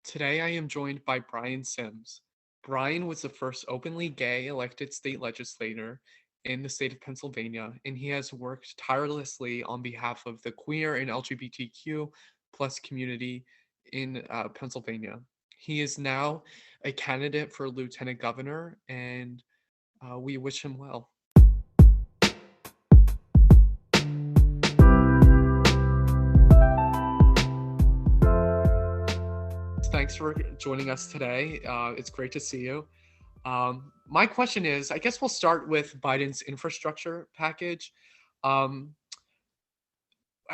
Today I am joined by Brian Sims. Brian was the first openly gay elected state legislator in the state of Pennsylvania, and he has worked tirelessly on behalf of the queer and LGBTQ plus community in Pennsylvania. He is now a candidate for lieutenant governor, and we wish him well. Thanks for joining us today. It's great to see you. My question is, I guess we'll start with Biden's infrastructure package. Um,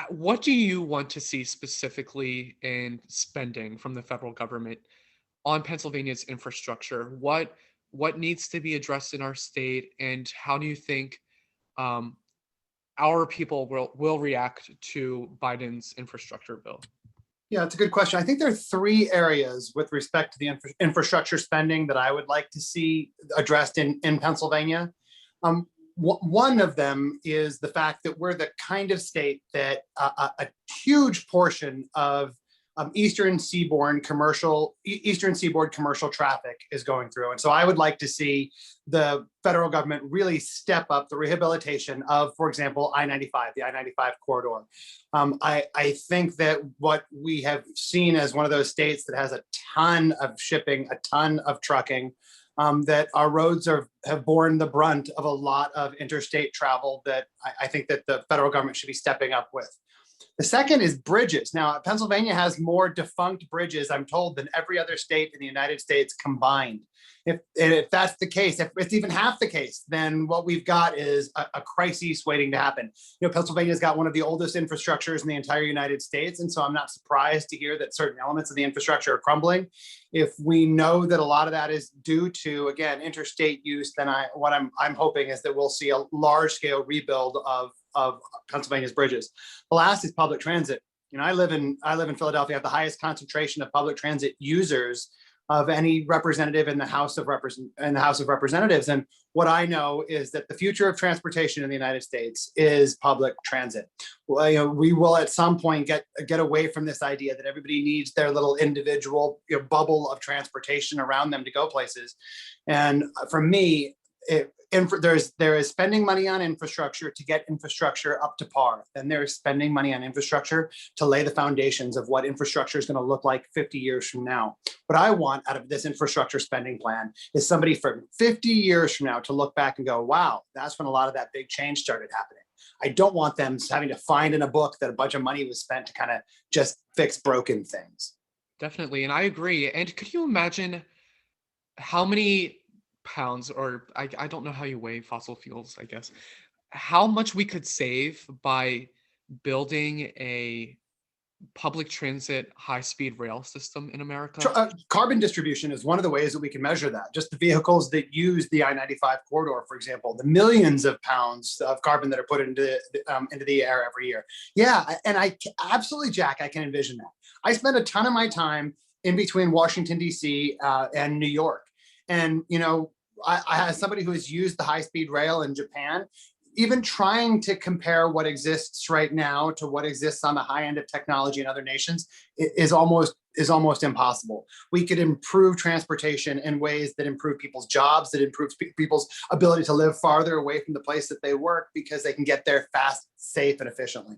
what do you want to see specifically in spending from the federal government on Pennsylvania's infrastructure? What needs to be addressed in our state, and how do you think um, our people will react to Biden's infrastructure bill? Yeah, it's a good question. I think there are three areas with respect to the infrastructure spending that I would like to see addressed in Pennsylvania. One of them is the fact that we're the kind of state that a huge portion of Eastern Seaboard commercial traffic is going through. And so I would like to see the federal government really step up the rehabilitation of, for example, I-95, the I-95 corridor. I think that what we have seen as one of those states that has a ton of shipping, a ton of trucking, that our roads have borne the brunt of a lot of interstate travel that I think that the federal government should be stepping up with. The second is bridges. Now, Pennsylvania has more defunct bridges, I'm told, than every other state in the United States combined. If that's the case, if it's even half the case, then what we've got is a crisis waiting to happen. You know, Pennsylvania's got one of the oldest infrastructures in the entire United States, and so I'm not surprised to hear that certain elements of the infrastructure are crumbling. If we know that a lot of that is due to, again, interstate use, then what I'm hoping is that we'll see a large-scale rebuild of Pennsylvania's bridges. The last is public transit. You know, I live in Philadelphia. I have the highest concentration of public transit users of any representative in the House of Representatives. And what I know is that the future of transportation in the United States is public transit. Well, you know, we will at some point get away from this idea that everybody needs their little individual bubble of transportation around them to go places. And for me, there is spending money on infrastructure to get infrastructure up to par. Then there is spending money on infrastructure to lay the foundations of what infrastructure is going to look like 50 years from now. What I want out of this infrastructure spending plan is somebody from 50 years from now to look back and go, wow, that's when a lot of that big change started happening. I don't want them having to find in a book that a bunch of money was spent to kind of just fix broken things. Definitely, and I agree. And could you imagine how many pounds, or I don't know how you weigh fossil fuels, I guess, how much we could save by building a public transit high-speed rail system in America? Carbon distribution is one of the ways that we can measure that. Just the vehicles that use the I-95 corridor, for example, the millions of pounds of carbon that are put into the air every year. Yeah, and I absolutely, Jack, I can envision that. I spend a ton of my time in between Washington, D.C. And New York. And, you know, I as somebody who has used the high-speed rail in Japan, even trying to compare what exists right now to what exists on the high end of technology in other nations is almost impossible. We could improve transportation in ways that improve people's jobs, that improves people's ability to live farther away from the place that they work because they can get there fast, safe, and efficiently.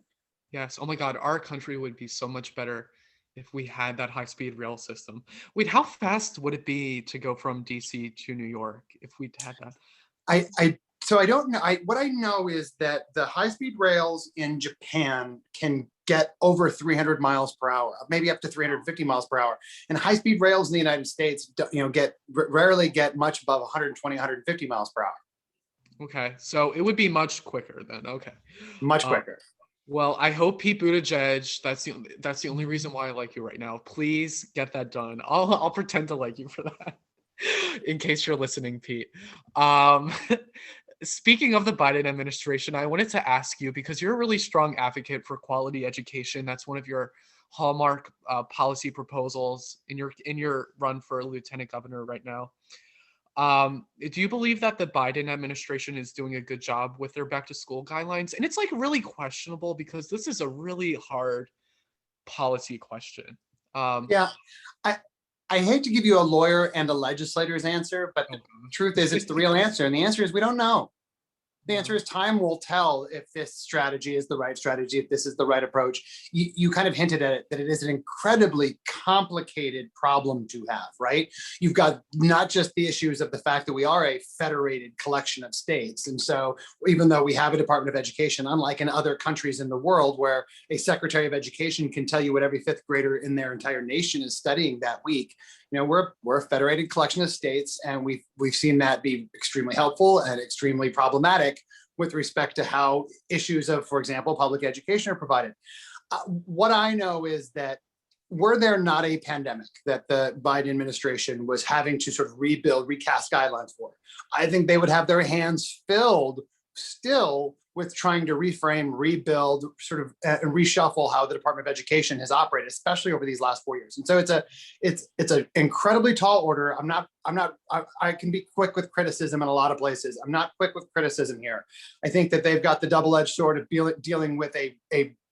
Yes. Oh my God, our country would be so much better if we had that high-speed rail system. Wait, how fast would it be to go from DC to New York if we had that? So I don't know. What I know is that the high-speed rails in Japan can get over 300 miles per hour, maybe up to 350 miles per hour. And high-speed rails in the United States, rarely get much above 120, 150 miles per hour. Okay, so it would be much quicker then. Okay, much quicker. Well, I hope Pete Buttigieg. That's the only reason why I like you right now. Please get that done. I'll pretend to like you for that, in case you're listening, Pete. Speaking of the Biden administration, I wanted to ask you, because you're a really strong advocate for quality education. That's one of your hallmark policy proposals in your run for lieutenant governor right now. Do you believe that the Biden administration is doing a good job with their back to school guidelines? And it's like really questionable because this is a really hard policy question. Yeah, I hate to give you a lawyer and a legislator's answer, but the Oh, truth is it's the real answer. And the answer is we don't know. The answer wow. is time will tell if this strategy is the right strategy, if this is the right approach. You kind of hinted at it, that it is an incredibly complicated problem to have, right? You've got not just the issues of the fact that we are a federated collection of states. And so even though we have a Department of Education, unlike in other countries in the world where a Secretary of Education can tell you what every fifth grader in their entire nation is studying that week, we're a federated collection of states, and we've seen that be extremely helpful and extremely problematic with respect to how issues of, for example, public education are provided. What I know is that were there not a pandemic that the Biden administration was having to sort of recast guidelines for, I think they would have their hands filled still with trying to reframe, rebuild, sort of and reshuffle how the Department of Education has operated, especially over these last 4 years. And so it's an incredibly tall order. I can be quick with criticism in a lot of places. I'm not quick with criticism here. I think that they've got the double-edged sword of dealing with a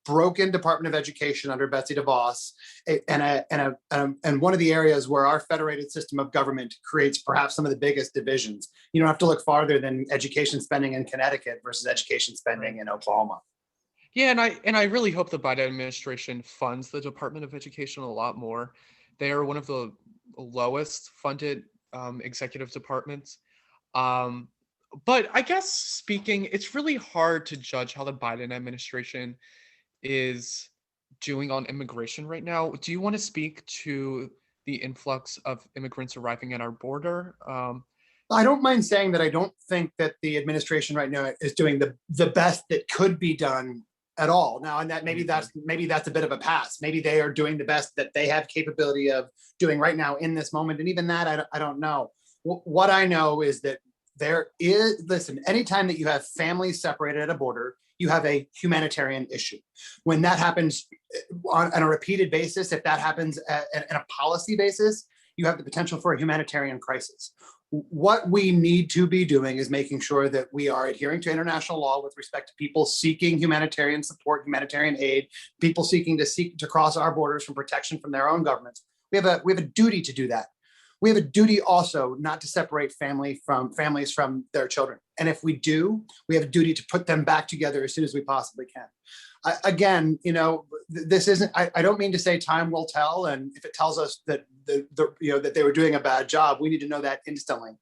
broken Department of Education under Betsy DeVos, and one of the areas where our federated system of government creates perhaps some of the biggest divisions. You don't have to look farther than education spending in Connecticut versus education spending in Oklahoma. Yeah, and I really hope the Biden administration funds the Department of Education a lot more. They are one of the lowest funded executive departments. Um, but I guess speaking, it's really hard to judge how the Biden administration is doing on immigration right now. Do you want to speak to the influx of immigrants arriving at our border? I don't mind saying that I don't think that the administration right now is doing the best that could be done at all now, and that maybe that's a bit of a pass. Maybe they are doing the best that they have capability of doing right now in this moment, and even that I don't know. What I know is that listen, anytime that you have families separated at a border, you have a humanitarian issue. When that happens on a repeated basis, if that happens in a policy basis, you have the potential for a humanitarian crisis. What we need to be doing is making sure that we are adhering to international law with respect to people seeking humanitarian support, humanitarian aid, people seeking to cross our borders for protection from their own governments. We have a duty to do that. We have a duty also not to separate families from their children. And if we do, we have a duty to put them back together as soon as we possibly can. Again, this isn't, I don't mean to say time will tell. And if it tells us that that they were doing a bad job, we need to know that instantly.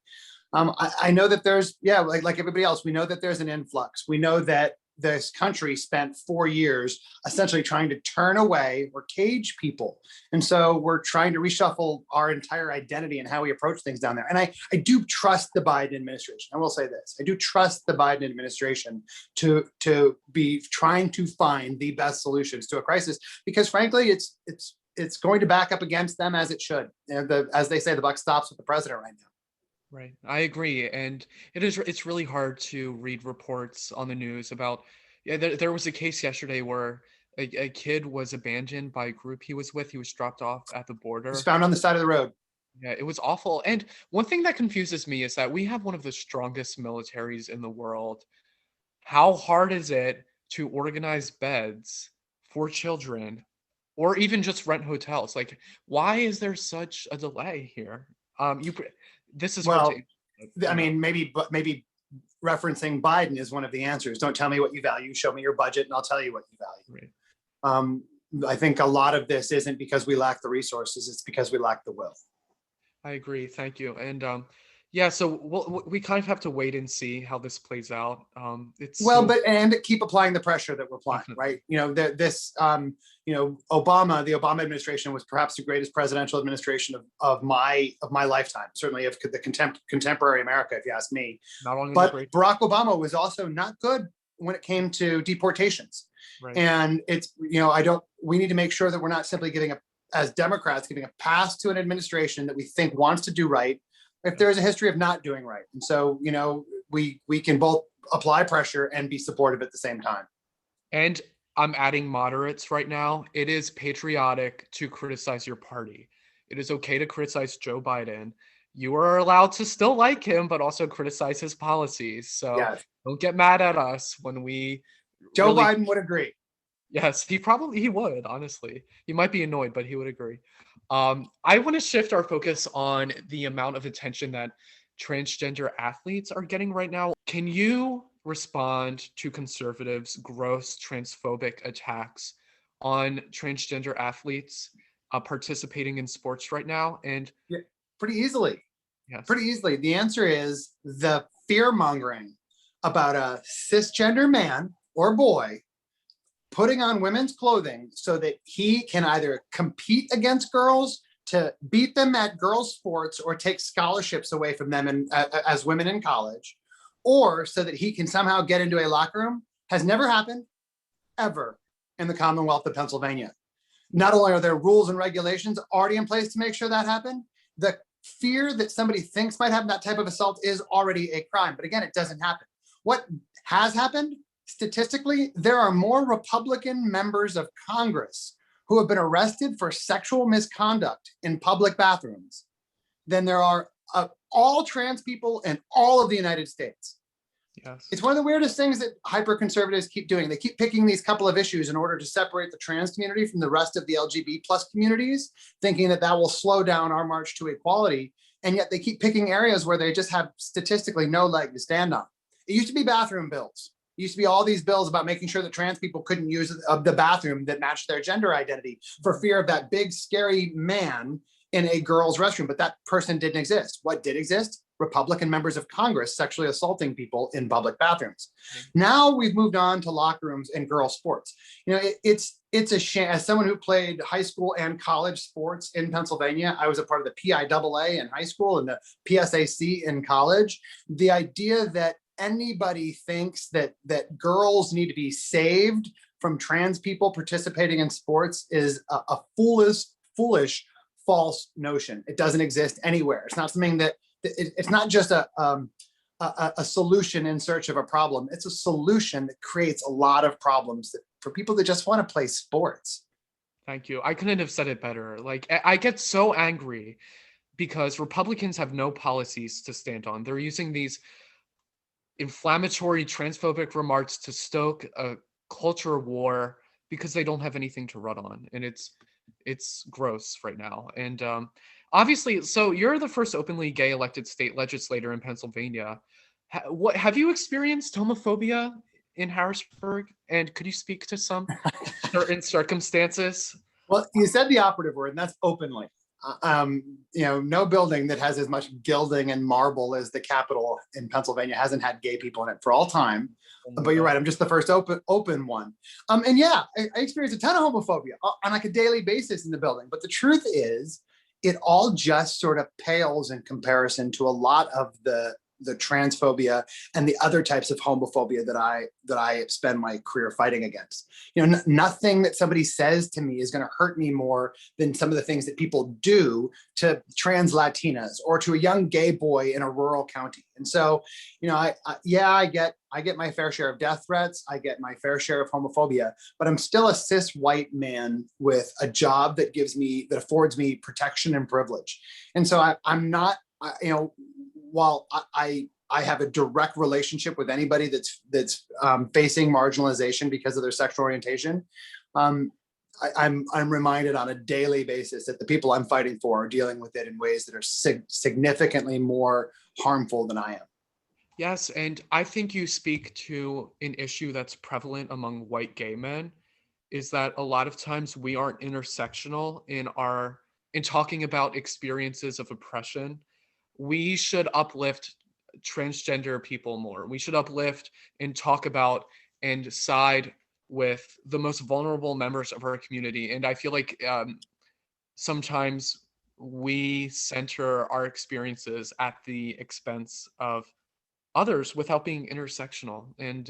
I know that there's, like everybody else, we know that there's an influx. We know that this country spent 4 years essentially trying to turn away or cage people. And so we're trying to reshuffle our entire identity and how we approach things down there. And I do trust the Biden administration. I will say this. I do trust the Biden administration to be trying to find the best solutions to a crisis, because frankly, it's going to back up against them, as it should. As they say, the buck stops with the president right now. Right. I agree. And it's really hard to read reports on the news about, there was a case yesterday where a kid was abandoned by a group he was with. He was dropped off at the It border. was found on the side of the road. Yeah, it was awful. And one thing that confuses me is that we have one of the strongest militaries in the world. How hard is it to organize beds for children or even just rent hotels? Like, why is there such a delay here? This is hard to. I mean, maybe referencing Biden is one of the answers. Don't tell me what you value. Show me your budget, and I'll tell you what you value. Right. I think a lot of this isn't because we lack the resources; it's because we lack the will. I agree. Thank you. And so we kind of have to wait and see how this plays out. And keep applying the pressure that we're applying, right? The Obama administration was perhaps the greatest presidential administration of my lifetime, certainly of the contemporary America, if you ask me. But Barack Obama was also not good when it came to deportations. Right. And we need to make sure that we're not simply as Democrats, giving a pass to an administration that we think wants to do right, if there is a history of not doing right. And so, we can both apply pressure and be supportive at the same time. And I'm adding moderates right now. It is patriotic to criticize your party. It is okay to criticize Joe Biden. You are allowed to still like him, but also criticize his policies. So Don't get mad at us when we... Joe Biden would agree. Yes, he would, honestly. He might be annoyed, but he would agree. I want to shift our focus on the amount of attention that transgender athletes are getting right now. Can you respond to conservatives' gross transphobic attacks on transgender athletes participating in sports right now? And Yeah, pretty easily. yes, Pretty easily. The answer is the fear mongering about a cisgender man or boy putting on women's clothing so that he can either compete against girls to beat them at girls' sports or take scholarships away from them as women in college, or so that he can somehow get into a locker room, has never happened ever in the Commonwealth of Pennsylvania. Not only are there rules and regulations already in place to make sure that happen, the fear that somebody thinks might happen, that type of assault, is already a crime. But again, it doesn't happen. What has happened? Statistically, there are more Republican members of Congress who have been arrested for sexual misconduct in public bathrooms than there are all trans people in all of the United States. yes. It's one of the weirdest things that hyper-conservatives keep doing. They keep picking these couple of issues in order to separate the trans community from the rest of the LGBT plus communities, thinking that that will slow down our march to equality. And yet they keep picking areas where they just have statistically no leg to stand on. It used to be bathroom bills. It used to be all these bills about making sure that trans people couldn't use the bathroom that matched their gender identity for fear of that big, scary man in a girl's restroom. But that person didn't exist. What did exist? Republican members of Congress sexually assaulting people in public bathrooms. Now we've moved on to locker rooms and girls' sports. You know, it's a shame. As someone who played high school and college sports in Pennsylvania, I was a part of the PIAA in high school and the PSAC in college. The idea that anybody thinks that girls need to be saved from trans people participating in sports is a foolish, false notion. It doesn't exist anywhere. It's not something that it's not just a solution in search of a problem. It's a solution that creates a lot of problems for people that just want to play sports. Thank you. I couldn't have said it better. Like, I get so angry because Republicans have no policies to stand on. They're using these inflammatory transphobic remarks to stoke a culture war because they don't have anything to run on. And it's gross right now. And obviously, so you're the first openly gay elected state legislator in Pennsylvania. What have you experienced homophobia in Harrisburg? And could you speak to some certain circumstances? Well, you said the operative word, and that's openly. You know, no building that has as much gilding and marble as the Capitol in Pennsylvania hasn't had gay people in it for all time. But you're right, I'm just the first open one. And yeah, I experienced a ton of homophobia on like a daily basis in the building. But the truth is, it all just sort of pales in comparison to a lot of the transphobia and the other types of homophobia that I spend my career fighting against. You know, nothing that somebody says to me is going to hurt me more than some of the things that people do to trans Latinas or to a young gay boy in a rural county. And so, you know, I get my fair share of death threats. I get my fair share of homophobia, but I'm still a cis white man with a job that affords me protection and privilege. And so I'm not, you know, while I have a direct relationship with anybody that's facing marginalization because of their sexual orientation, I'm reminded on a daily basis that the people I'm fighting for are dealing with it in ways that are significantly more harmful than I am. Yes, and I think you speak to an issue that's prevalent among white gay men, is that a lot of times we aren't intersectional in talking about experiences of oppression. We should uplift transgender people more. We should uplift and talk about and side with the most vulnerable members of our community. And I feel like sometimes we center our experiences at the expense of others without being intersectional. And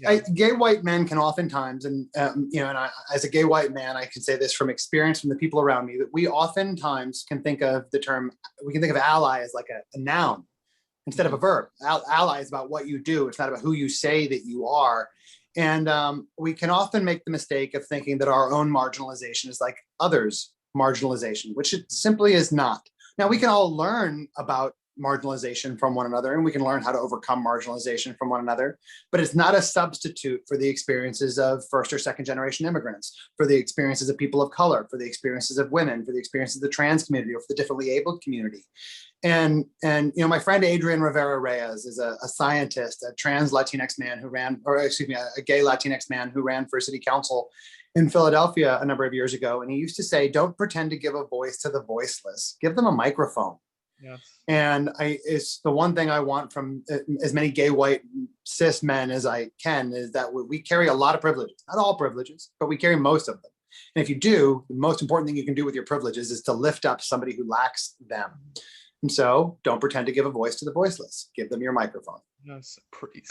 it's gay white men can oftentimes, and you know, and as a gay white man, I can say this from experience from the people around me, that we oftentimes can think of ally as like a noun instead of a verb. Ally is about what you do. It's not about who you say that you are. And we can often make the mistake of thinking that our own marginalization is like others' marginalization, which it simply is not. Now, we can all learn about marginalization from one another, and we can learn how to overcome marginalization from one another, but it's not a substitute for the experiences of first or second generation immigrants, for the experiences of people of color, for the experiences of women, for the experiences of the trans community, or for the differently abled community. And you know, my friend Adrian Rivera Reyes is a scientist, a trans Latinx man who ran, or excuse me, a gay Latinx man who ran for city council in Philadelphia a number of years ago. And he used to say, don't pretend to give a voice to the voiceless, give them a microphone. Yes. And it's the one thing I want from as many gay, white, cis men as I can, is that we carry a lot of privileges, not all privileges, but we carry most of them. And if you do, the most important thing you can do with your privileges is to lift up somebody who lacks them. And so don't pretend to give a voice to the voiceless. Give them your microphone. Yes,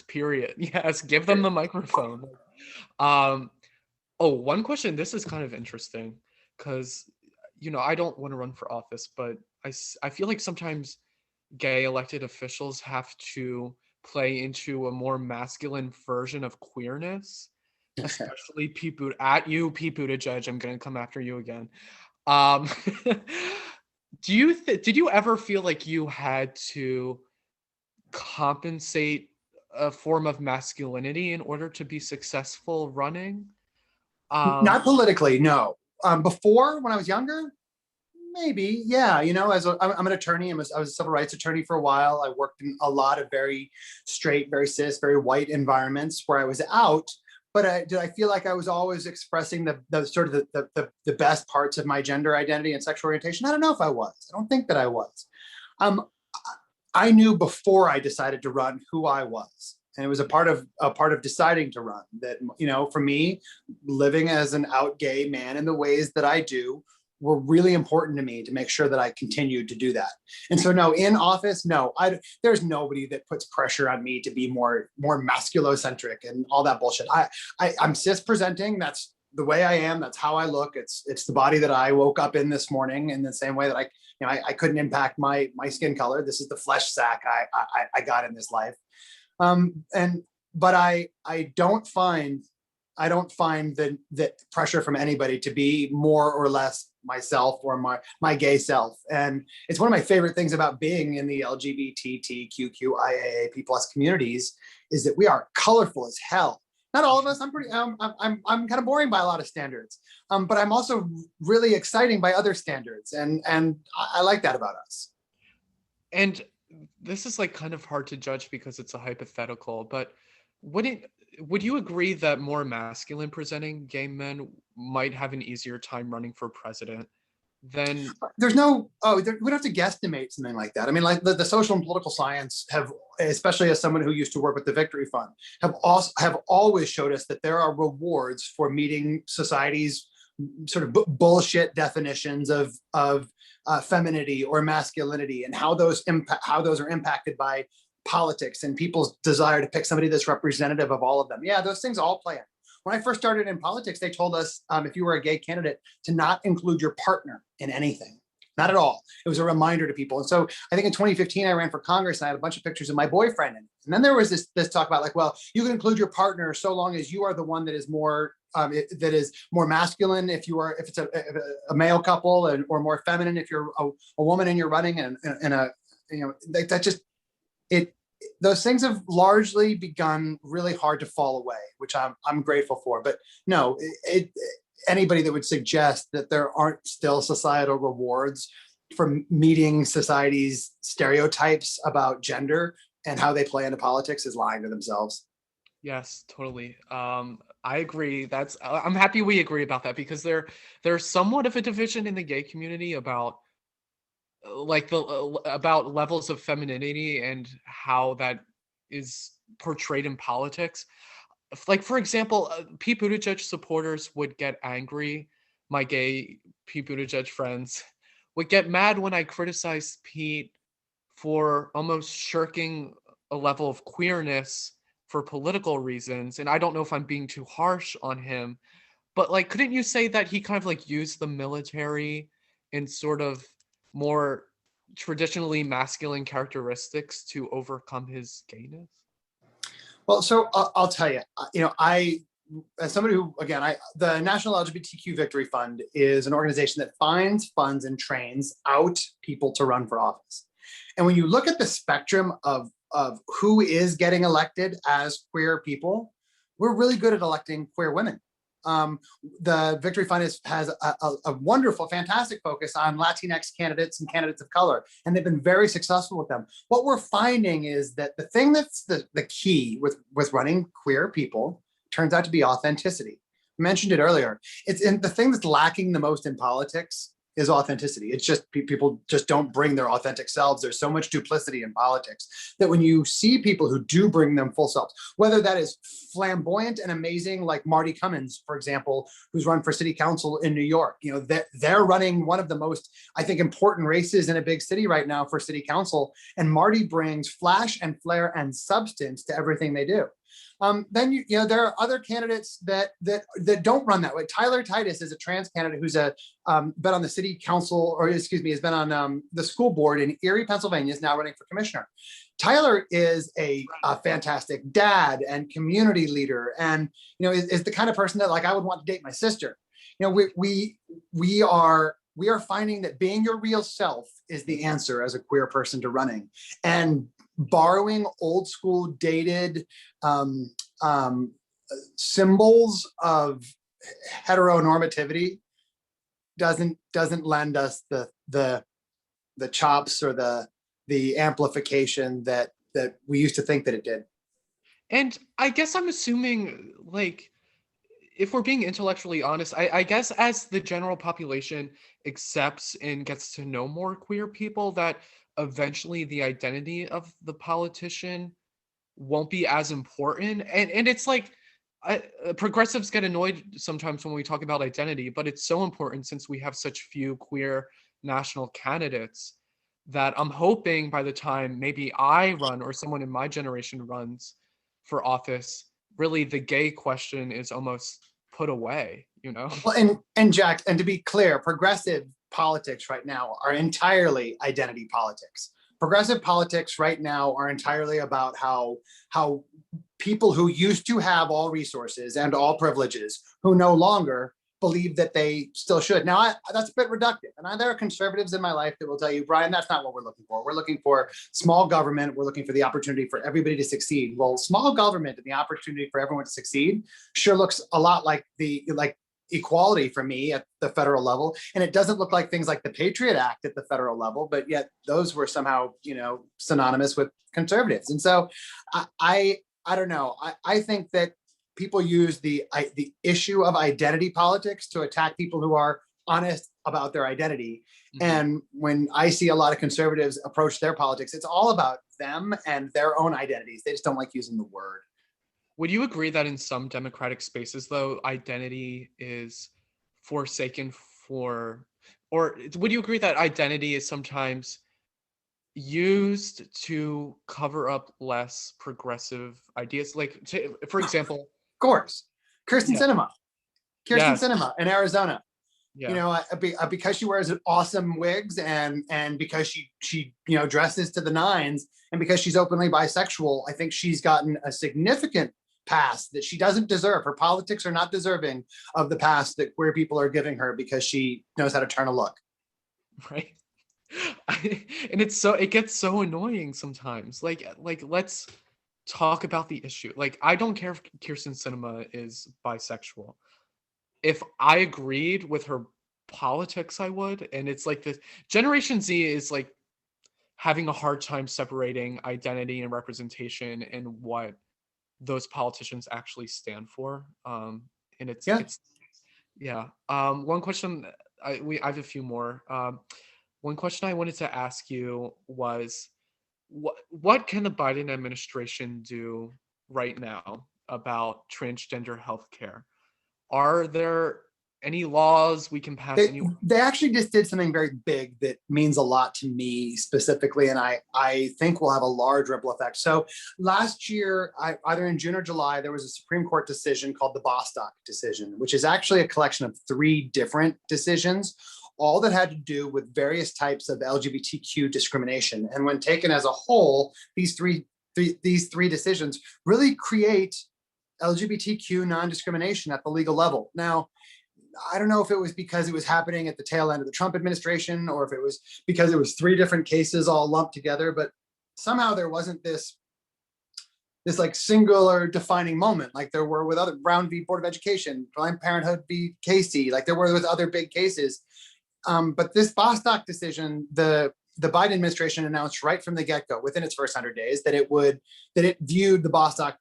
period. Yes, give them the microphone. Oh, one question. This is kind of interesting because, you know, I don't want to run for office, but I feel like sometimes gay elected officials have to play into a more masculine version of queerness, especially Pete Buttigieg. I'm going to come after you again. Did you ever feel like you had to compensate a form of masculinity in order to be successful running? Not politically, no. Before, when I was younger, maybe, yeah. You know, I'm an attorney. I was a civil rights attorney for a while. I worked in a lot of very straight, very cis, very white environments where I was out. But did I feel like I was always expressing the sort of the best parts of my gender identity and sexual orientation? I don't know if I was. I don't think that I was. I knew before I decided to run who I was. And it was a part of deciding to run that, you know, for me, living as an out gay man in the ways that I do were really important to me to make sure that I continued to do that. And so no, in office, no, there's nobody that puts pressure on me to be more masculocentric and all that bullshit. I'm cis presenting. That's the way I am. That's how I look. It's the body that I woke up in this morning, in the same way that I couldn't impact my skin color. This is the flesh sack I got in this life. But I don't find the pressure from anybody to be more or less myself or my gay self. And it's one of my favorite things about being in the LGBTQIAAP+ communities is that we are colorful as hell. Not all of us. I'm kind of boring by a lot of standards, but I'm also really exciting by other standards, and I like that about us. And this is like kind of hard to judge because it's a hypothetical, but would you agree that more masculine presenting gay men might have an easier time running for president than? We don't have to guesstimate something like that. I mean, like the social and political science have, especially as someone who used to work with the Victory Fund, have always showed us that there are rewards for meeting society's sort of bullshit definitions of femininity or masculinity, and how those are impacted by politics and people's desire to pick somebody that's representative of all of them. Yeah, those things all play in. When I first started in politics, they told us if you were a gay candidate to not include your partner in anything. Not at all. It was a reminder to people. And so I think in 2015, I ran for Congress and I had a bunch of pictures of my boyfriend in it. And then there was this talk about like, well, you can include your partner so long as you are the one that is more masculine if it's a male couple, or more feminine if you're a woman and you're running, and those things have largely begun really hard to fall away, which I'm grateful for. But no, anybody that would suggest that there aren't still societal rewards for meeting society's stereotypes about gender and how they play into politics is lying to themselves. Yes, totally. I agree. I'm happy we agree about that, because there's somewhat of a division in the gay community about about levels of femininity and how that is portrayed in politics. Like, for example, Pete Buttigieg supporters would get angry. My gay Pete Buttigieg friends would get mad when I criticized Pete for almost shirking a level of queerness for political reasons. And I don't know if I'm being too harsh on him, but like, couldn't you say that he kind of like used the military and sort of more traditionally masculine characteristics to overcome his gayness? Well, so I'll tell you, as somebody who, again, the National LGBTQ Victory Fund is an organization that finds, funds, and trains out people to run for office. And when you look at the spectrum of who is getting elected as queer people, we're really good at electing queer women. The Victory Fund has a wonderful, fantastic focus on Latinx candidates and candidates of color, and they've been very successful with them. What we're finding is that the thing that's the key with running queer people turns out to be authenticity. I mentioned it earlier. It's in the thing that's lacking the most in politics is authenticity. It's just people just don't bring their authentic selves. There's so much duplicity in politics that when you see people who do bring them full selves, whether that is flamboyant and amazing, like Marty Cummins, for example, who's run for city council in New York, they're running one of the most, I think, important races in a big city right now for city council. And Marty brings flash and flair and substance to everything they do. Then there are other candidates that don't run that way. Tyler Titus is a trans candidate who's been on the city council, or excuse me, has been on the school board in Erie, Pennsylvania, is now running for commissioner. Tyler is a fantastic dad and community leader, and is the kind of person that, like, I would want to date my sister. We are finding that being your real self is the answer as a queer person to running, and borrowing old school dated symbols of heteronormativity doesn't lend us the chops or the amplification that we used to think that it did. And I guess I'm assuming, like, if we're being intellectually honest, I guess as the general population accepts and gets to know more queer people, that eventually the identity of the politician won't be as important. And it's like, progressives get annoyed sometimes when we talk about identity, but it's so important since we have such few queer national candidates that I'm hoping by the time maybe I run or someone in my generation runs for office, really the gay question is almost put away, Well, and Jack, and to be clear, progressive politics right now are entirely identity politics. Progressive politics right now are entirely about how people who used to have all resources and all privileges, who no longer believe that they still should. Now, that's a bit reductive. And there are conservatives in my life that will tell you, Brian, that's not what we're looking for. We're looking for small government. We're looking for the opportunity for everybody to succeed. Well, small government and the opportunity for everyone to succeed sure looks a lot like equality for me at the federal level. And it doesn't look like things like the Patriot Act at the federal level, but yet those were somehow, synonymous with conservatives. And so I don't know. I think that people use the issue of identity politics to attack people who are honest about their identity. Mm-hmm. And when I see a lot of conservatives approach their politics, it's all about them and their own identities. They just don't like using the word. Would you agree that in some democratic spaces, though, identity is forsaken or would you agree that identity is sometimes used to cover up less progressive ideas? Like, for example, of course, Kirsten Sinema in Arizona. Yeah. Because she wears awesome wigs and because she dresses to the nines, and because she's openly bisexual, I think she's gotten a significant pass that she doesn't deserve. Her politics are not deserving of the pass that queer people are giving her because she knows how to turn a look. Right. And it gets so annoying sometimes. Like let's talk about the issue. Like, I don't care if Kirsten Sinema is bisexual. If I agreed with her politics, I would. And it's like this Generation Z is like having a hard time separating identity and representation and what those politicians actually stand for. And it's one question, I have a few more. One question I wanted to ask you was, what can the Biden administration do right now about transgender healthcare? Are there any laws we can pass? They actually just did something very big that means a lot to me specifically, and I think will have a large ripple effect. So last year, either in June or July, there was a Supreme Court decision called the Bostock decision, which is actually a collection of 3 different decisions, all that had to do with various types of LGBTQ discrimination. And when taken as a whole, these three decisions really create LGBTQ non-discrimination at the legal level. Now, I don't know if it was because it was happening at the tail end of the Trump administration, or if it was because it was 3 different cases all lumped together, but somehow there wasn't this like singular defining moment like there were with other Brown v. Board of Education, Planned Parenthood v. Casey, like there were with other big cases. But this Bostock decision, the Biden administration announced right from the get-go, within its first 100 days, that it viewed the Bostock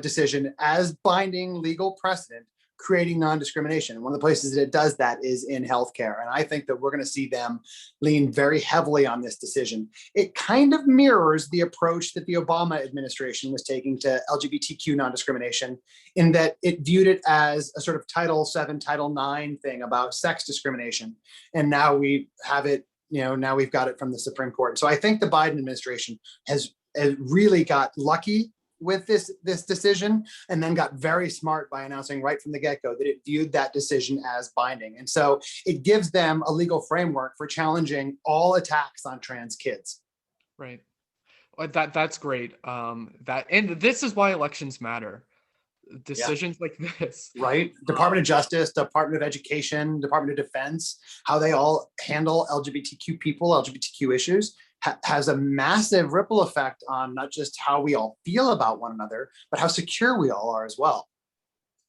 decision as binding legal precedent, creating non-discrimination. One of the places that it does that is in healthcare. And I think that we're going to see them lean very heavily on this decision. It kind of mirrors the approach that the Obama administration was taking to LGBTQ non-discrimination, in that it viewed it as a sort of Title VII, Title IX thing about sex discrimination. And now we have it, now we've got it from the Supreme Court. So I think the Biden administration has really got lucky with this decision, and then got very smart by announcing right from the get-go that it viewed that decision as binding. And so it gives them a legal framework for challenging all attacks on trans kids. Right. That's great. And this is why elections matter. Decisions like this. Right. Department of Justice, Department of Education, Department of Defense, how they all handle LGBTQ people, LGBTQ issues, has a massive ripple effect on not just how we all feel about one another, but how secure we all are as well.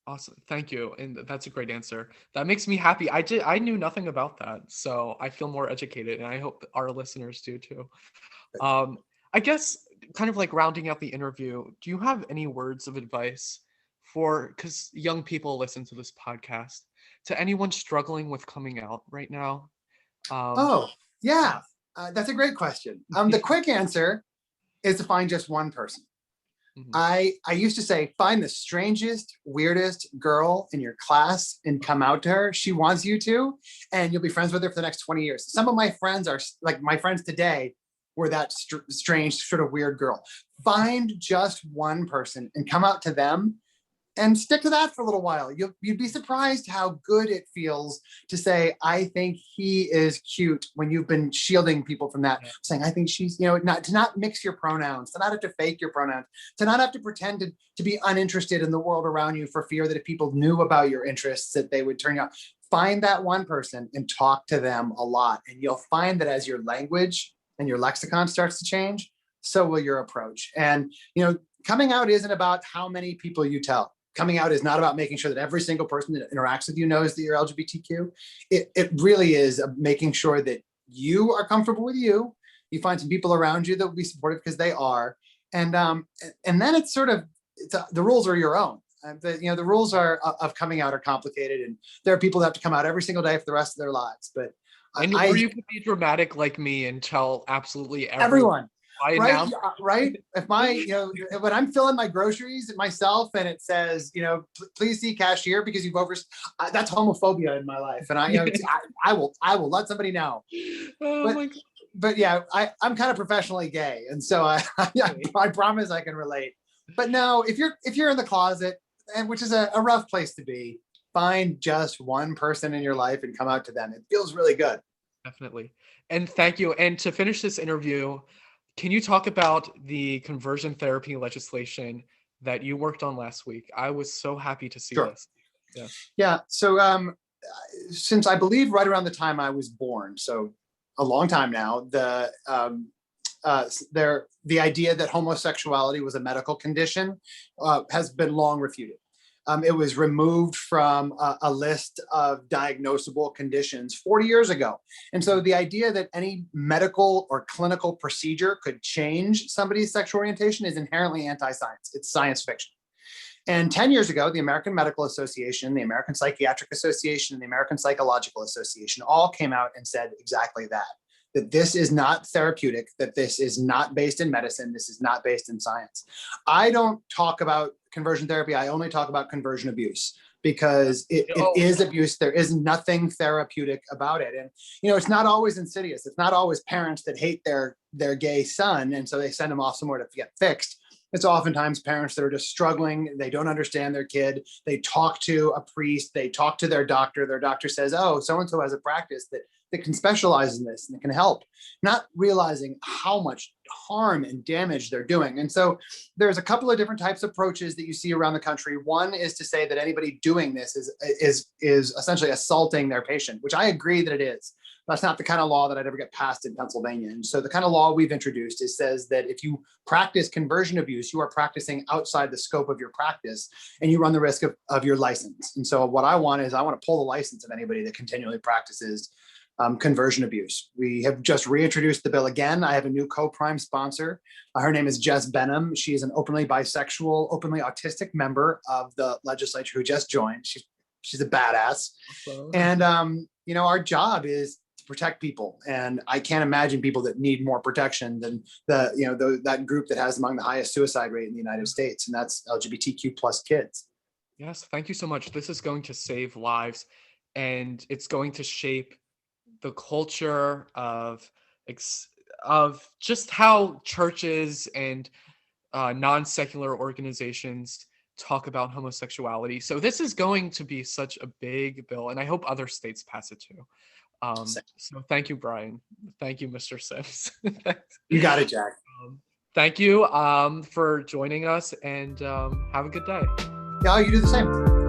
Awesome. Thank you. And that's a great answer. That makes me happy. I knew nothing about that. So I feel more educated, and I hope our listeners do too. I guess kind of like rounding out the interview, do you have any words of advice because young people listen to this podcast, to anyone struggling with coming out right now? That's a great question. The quick answer is to find just one person. Mm-hmm. I used to say, find the strangest, weirdest girl in your class and come out to her. She wants you to, and you'll be friends with her for the next 20 years. Some of my friends are like my friends today were that strange, sort of weird girl. Find just one person and come out to them, and stick to that for a little while. You'd be surprised how good it feels to say, I think he is cute, when you've been shielding people from that, saying, I think she's, to not mix your pronouns, to not have to fake your pronouns, to not have to pretend to be uninterested in the world around you for fear that if people knew about your interests, that they would turn you out. Find that one person and talk to them a lot. And you'll find that as your language and your lexicon starts to change, so will your approach. And, coming out isn't about how many people you tell. Coming out is not about making sure that every single person that interacts with you knows that you're LGBTQ. It really is making sure that you are comfortable with you. You find some people around you that will be supportive because they are. And then it's sort of, the rules are your own. The rules of coming out are complicated, and there are people that have to come out every single day for the rest of their lives. But or you could be dramatic like me and tell absolutely everyone. Right. If when I'm filling my groceries myself and it says, please see cashier because you've that's homophobia in my life. And I will let somebody know. But yeah, I'm kind of professionally gay. And so I promise I can relate. But no, if you're in the closet, and which is a rough place to be, find just one person in your life and come out to them. It feels really good. Definitely. And thank you. And to finish this interview, can you talk about the conversion therapy legislation that you worked on last week? I was so happy to see this. Yeah. So since I believe right around the time I was born, so a long time now, the idea that homosexuality was a medical condition has been long refuted. It was removed from a list of diagnosable conditions 40 years ago. And so the idea that any medical or clinical procedure could change somebody's sexual orientation is inherently anti-science. It's science fiction. And 10 years ago, the American Medical Association, the American Psychiatric Association, and the American Psychological Association all came out and said exactly that this is not therapeutic, that this is not based in medicine, this is not based in science. I don't talk about conversion therapy. I only talk about conversion abuse, because it is abuse. There is nothing therapeutic about it. And, it's not always insidious. It's not always parents that hate their gay son, and so they send him off somewhere to get fixed. It's oftentimes parents that are just struggling. They don't understand their kid. They talk to a priest. They talk to their doctor. Their doctor says, oh, so-and-so has a practice that that can specialize in this and that can help, not realizing how much harm and damage they're doing. And so there's a couple of different types of approaches that you see around the country. One is to say that anybody doing this is essentially assaulting their patient, which I agree that it is. That's not the kind of law that I'd ever get passed in Pennsylvania. And so the kind of law we've introduced says that if you practice conversion abuse, you are practicing outside the scope of your practice and you run the risk of your license. And so what I want to pull the license of anybody that continually practices conversion abuse. We have just reintroduced the bill again. I have a new co-prime sponsor. Her name is Jess Benham. She is an openly bisexual, openly autistic member of the legislature who just joined. She's a badass. Awesome. And our job is to protect people, and I can't imagine people that need more protection than that group that has among the highest suicide rate in the United States, and that's LGBTQ plus kids. Yes, thank you so much. This is going to save lives, and it's going to shape the culture of just how churches and non-secular organizations talk about homosexuality. So this is going to be such a big bill, and I hope other states pass it too. So thank you, Brian. Thank you, Mr. Sims. You got it, Jack. Thank you for joining us, and have a good day. Yeah, you do the same.